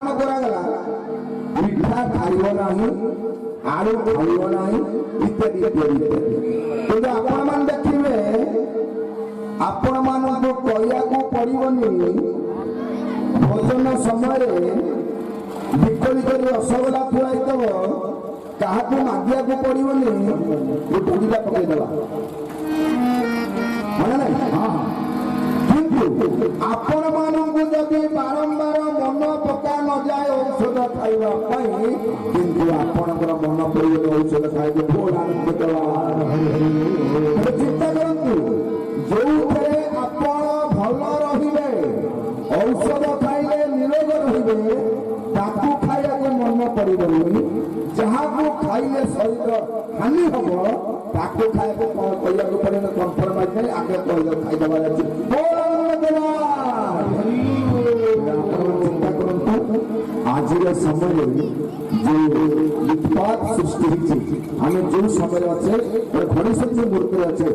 मिठा खाइब नहीं आलू खाइब नहीं इत्यादि इत्यादि किंतु आपण मान देखिबे आपण मानकु कहया पड़ोनी भोजन समय बिकली कर रसगोला खुआईदेव क्या मागिया को पड़ोनी टुकीटा पकईदेवा आपण मानकु जदि बारंबार मन पका न जाए औषध खाइबा पई किंतु आपणकर मन पड़े औषध खाइबे भोर आनंद चिंता करंतु जो थे आपण भल रहिबे औषध खाइले निरोग रहिबे ताकू खाइया को मन पड़िबनी जहाँ को खाइले शरीर हानि हम ताकू खाइबे कहया को पड़े कन्फर्माइज नहीं आगे कहले खाइदबा अछि आज समय जो उत्पाद सृष्टि आम जो समय अच्छे गणेश जी मूर्ति अच्छे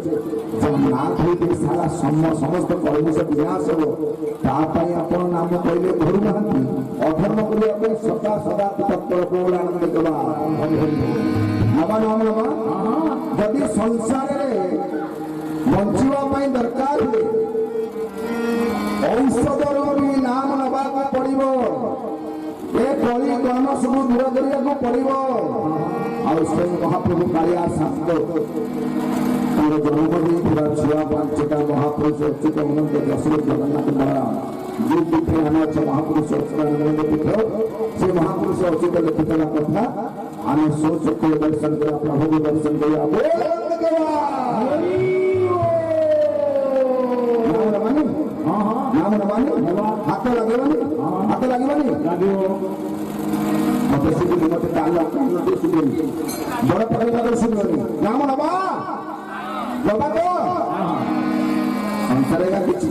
जब ना धोते सारा समस्त परिवेश विनाश हो नाम कहले धरू ना अधर्म करने सदा सदा तत्पर बोल आनंद देवा नवा नाम नवा जदि संसार बंचाई दरकार हुए औषधर भी नाम नवा पड़ो ए कली कर्म सब दूर करने पड़ो से महाप्रभु कालिया शांत तार जन्मदिन पूरा छुआ पांचटा महापुरुष अच्युत अनंत दशरथ जगन्नाथ महाराज जो पीठे आने अच्छे महापुरुष अच्युतानंद पीठ से महापुरुष अच्युत लिखित कथा आने सोच को दर्शन कर प्रभु को दर्शन कर नाम नवानी हाथ लगे हाथ लगे मत शुभुनि मत शुभुनि बड़ पकड़ शुभुनि नाम नवा नवा तो संसार का किसी